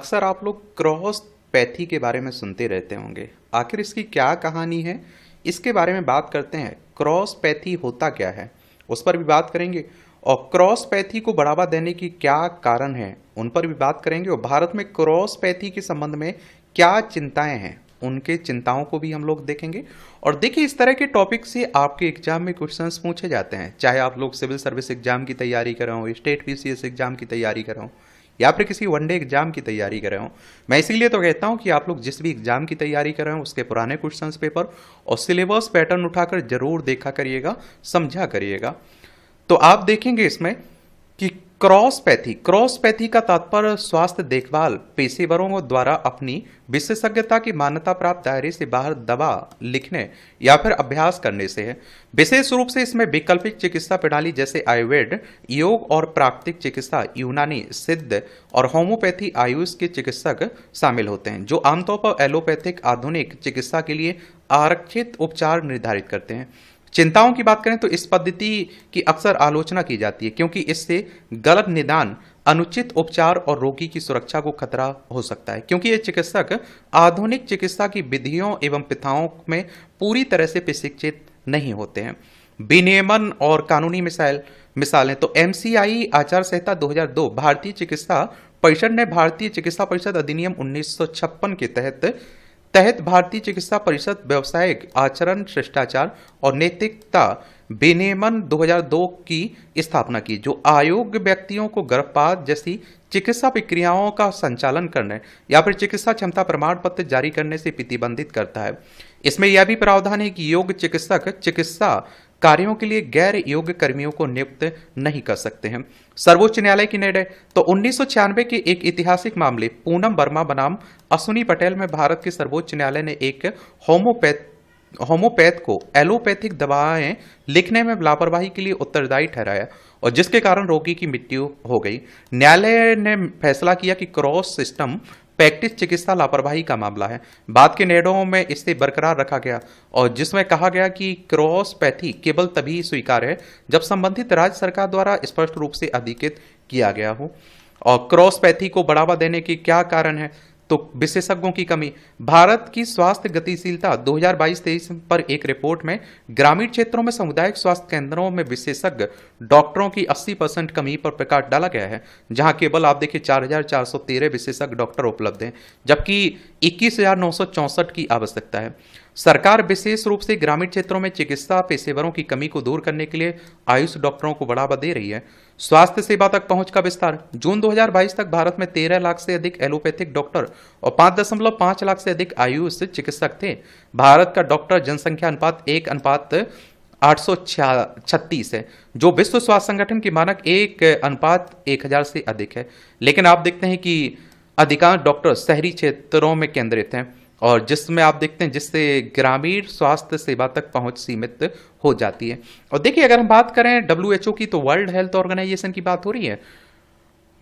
अक्सर आप लोग क्रॉस पैथी के बारे में सुनते रहते होंगे। आखिर इसकी क्या कहानी है, इसके बारे में बात करते हैं। क्रॉस पैथी होता क्या है, उस पर भी बात करेंगे। और क्रॉस पैथी को बढ़ावा देने की क्या कारण है, उन पर भी बात करेंगे। और भारत में क्रॉस पैथी के संबंध में क्या चिंताएं हैं, उनके चिंताओं को भी हम लोग देखेंगे। और देखिए, इस तरह के टॉपिक से आपके एग्जाम में क्वेश्चंस पूछे जाते हैं, चाहे आप लोग सिविल सर्विस एग्जाम की तैयारी कर रहे हो, स्टेट पीसीएस एग्जाम की तैयारी कर रहे हो, या फिर किसी वनडे एग्जाम की तैयारी कर रहे हो। मैं इसीलिए तो कहता हूं कि आप लोग जिस भी एग्जाम की तैयारी कर रहे हो उसके पुराने क्वेश्चंस पेपर और सिलेबस पैटर्न उठाकर जरूर देखा करिएगा, समझा करिएगा। तो आप देखेंगे इसमें कि क्रॉस पैथी का तात्पर्य स्वास्थ्य देखभाल पेशेवरों द्वारा अपनी विशेषज्ञता की मान्यता प्राप्त दायरे से बाहर दवा लिखने या फिर अभ्यास करने से है। विशेष रूप से इसमें वैकल्पिक चिकित्सा प्रणाली जैसे आयुर्वेद, योग और प्राकृतिक चिकित्सा, यूनानी, सिद्ध और होम्योपैथी आयुष के चिकित्सक शामिल होते हैं, जो आमतौर पर एलोपैथिक आधुनिक चिकित्सा के लिए आरक्षित उपचार निर्धारित करते हैं। चिंताओं की बात करें तो इस पद्धति की अक्सर आलोचना की जाती है, क्योंकि इससे गलत निदान, अनुचित उपचार और रोगी की सुरक्षा को खतरा हो सकता है, क्योंकि ये चिकित्सक आधुनिक चिकित्सा की विधियों एवं प्रथाओं में पूरी तरह से प्रशिक्षित नहीं होते हैं। विनियमन और कानूनी मिसालें तो एमसीआई आचार संहिता 2002, भारतीय चिकित्सा परिषद ने भारतीय चिकित्सा परिषद अधिनियम 1956 के तहत भारतीय चिकित्सा परिषद व्यावसायिक आचरण, शिष्टाचार और नैतिकता विनियमन 2002 की स्थापना की, जो अयोग्य व्यक्तियों को गर्भपात जैसी चिकित्सा प्रक्रियाओं का संचालन करने या फिर चिकित्सा क्षमता प्रमाण पत्र जारी करने से प्रतिबंधित करता है। इसमें यह भी प्रावधान है कि योग्य चिकित्सक चिकित्सा कार्यों के लिए गैर योग्य कर्मियों को नियुक्त नहीं कर सकते हैं। सर्वोच्च न्यायालय की निर्णय तो 1996 के एक ऐतिहासिक मामले पूनम वर्मा बनाम अश्विनी पटेल में भारत के सर्वोच्च न्यायालय ने एक होम्योपैथ को एलोपैथिक दवाएं लिखने में लापरवाही के लिए उत्तरदायी ठहराया, और जिसके कारण रोगी की मृत्यु हो गई। न्यायालय ने फैसला किया कि क्रॉस सिस्टम प्रैक्टिस चिकित्सा लापरवाही का मामला है। बाद के निर्णयों में इसे बरकरार रखा गया, और जिसमें कहा गया कि क्रॉस पैथी केवल तभी स्वीकार्य है जब संबंधित राज्य सरकार द्वारा स्पष्ट रूप से अधिकृत किया गया हो। और क्रॉस पैथी को बढ़ावा देने के क्या कारण है, तो विशेषज्ञों की कमी। भारत की स्वास्थ्य गतिशीलता 2022-23 पर एक रिपोर्ट में ग्रामीण क्षेत्रों में सामुदायिक स्वास्थ्य केंद्रों में विशेषज्ञ डॉक्टरों की 80% कमी पर प्रकाश डाला गया है, जहां केवल आप देखिए 4,413 विशेषज्ञ डॉक्टर उपलब्ध हैं, जबकि 21,964 की आवश्यकता है। सरकार विशेष रूप से ग्रामीण क्षेत्रों में चिकित्सा पेशेवरों की कमी को दूर करने के लिए आयुष डॉक्टरों को बढ़ावा दे रही है। स्वास्थ्य सेवा तक पहुंच का विस्तार। जून 2022 तक भारत में 13 लाख से अधिक एलोपैथिक डॉक्टर और 5.5 लाख से अधिक आयुष चिकित्सक थे। भारत का डॉक्टर जनसंख्या अनुपात 1:836 है, जो विश्व स्वास्थ्य संगठन की मानक 1:1000 से अधिक है। लेकिन आप देखते हैं कि अधिकांश डॉक्टर शहरी क्षेत्रों में केंद्रित हैं, और जिसमें आप देखते हैं जिससे ग्रामीण स्वास्थ्य सेवा तक पहुंच सीमित हो जाती है। और देखिए, अगर हम बात करें WHO की, तो वर्ल्ड हेल्थ ऑर्गेनाइजेशन की बात हो रही है।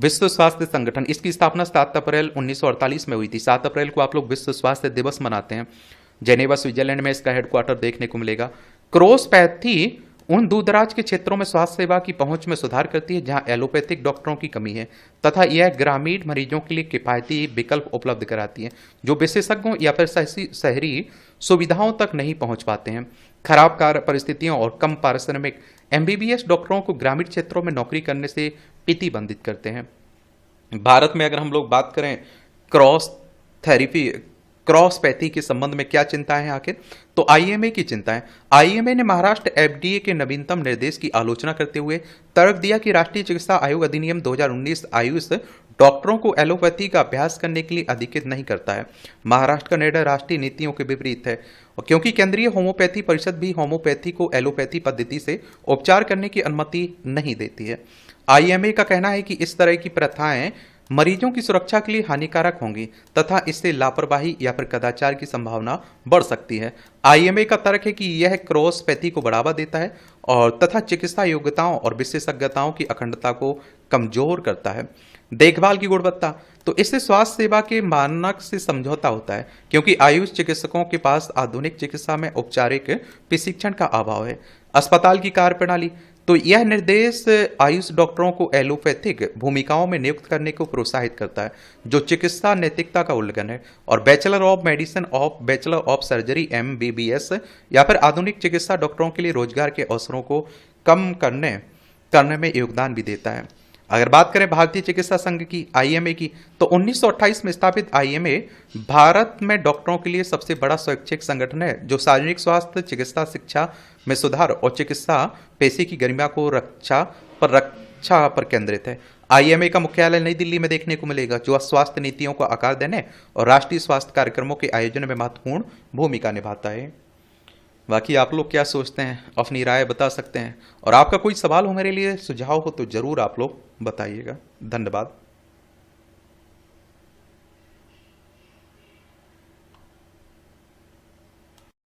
विश्व स्वास्थ्य संगठन, इसकी स्थापना 7 अप्रैल 1948 में हुई थी। 7 अप्रैल को आप लोग विश्व स्वास्थ्य दिवस मनाते हैं। जेनेवा, स्विट्जरलैंड में इसका हेडक्वार्टर देखने को मिलेगा। क्रॉस पैथी उन दूरदराज के क्षेत्रों में स्वास्थ्य सेवा की पहुंच में सुधार करती है जहां एलोपैथिक डॉक्टरों की कमी है, तथा यह ग्रामीण मरीजों के लिए किफायती विकल्प उपलब्ध कराती है, जो विशेषज्ञों या फिर शहरी सुविधाओं तक नहीं पहुंच पाते हैं। खराब कार्य परिस्थितियों और कम पारिश्रमिक MBBS डॉक्टरों को ग्रामीण क्षेत्रों में नौकरी करने से प्रतिबंधित करते हैं। भारत में अगर हम लोग बात करें क्रॉस पैथी के संबंध में क्या चिंताएं हैं आखिर, तो IMA की चिंताएं। IMA ने महाराष्ट्र FDA के नवीनतम निर्देश की आलोचना करते हुए तर्क दिया कि राष्ट्रीय चिकित्सा आयोग अधिनियम 2019 आयुष डॉक्टरों को एलोपैथी का अभ्यास करने के लिए अधिकृत नहीं करता है। महाराष्ट्र का निर्णय राष्ट्रीय नीतियों के विपरीत है, और क्योंकि केंद्रीय होम्योपैथी परिषद भी होम्योपैथी को एलोपैथी पद्धति से उपचार करने की अनुमति नहीं देती है। IMA का कहना है कि इस तरह की प्रथाएं मरीजों की सुरक्षा के लिए हानिकारक होंगी, तथा इससे लापरवाही या फिर कदाचार की संभावना बढ़ सकती है। IMA का तर्क है कि यह क्रॉस पैथी को बढ़ावा देता है और तथा चिकित्सा योग्यताओं और विशेषज्ञताओं की अखंडता को कमजोर करता है। देखभाल की गुणवत्ता, तो इससे स्वास्थ्य सेवा के मानक से समझौता होता है, क्योंकि आयुष चिकित्सकों के पास आधुनिक चिकित्सा में औपचारिक प्रशिक्षण का अभाव है। अस्पताल की कार्यप्रणाली, तो यह निर्देश आयुष डॉक्टरों को एलोपैथिक भूमिकाओं में नियुक्त करने को प्रोत्साहित करता है, जो चिकित्सा नैतिकता का उल्लंघन है। और bachelor of medicine of bachelor of surgery MBBS या फिर आधुनिक चिकित्सा डॉक्टरों के लिए रोजगार के अवसरों को कम करने में योगदान भी देता है। अगर बात करें भारतीय चिकित्सा संघ की IMA की, तो 1928 में स्थापित IMA भारत में डॉक्टरों के लिए सबसे बड़ा स्वैच्छिक संगठन है, जो सार्वजनिक स्वास्थ्य, चिकित्सा शिक्षा में सुधार और चिकित्सा पेशे की गरिमा को रक्षा पर केंद्रित है। IMA का मुख्यालय नई दिल्ली में देखने को मिलेगा, जो स्वास्थ्य नीतियों को आकार देने और राष्ट्रीय स्वास्थ्य कार्यक्रमों के आयोजन में महत्वपूर्ण भूमिका निभाता है। बाकी आप लोग क्या सोचते हैं, अपनी राय बता सकते हैं। और आपका कोई सवाल हो मेरे लिए, सुझाव हो तो ज़रूर आप लोग बताइएगा। धन्यवाद।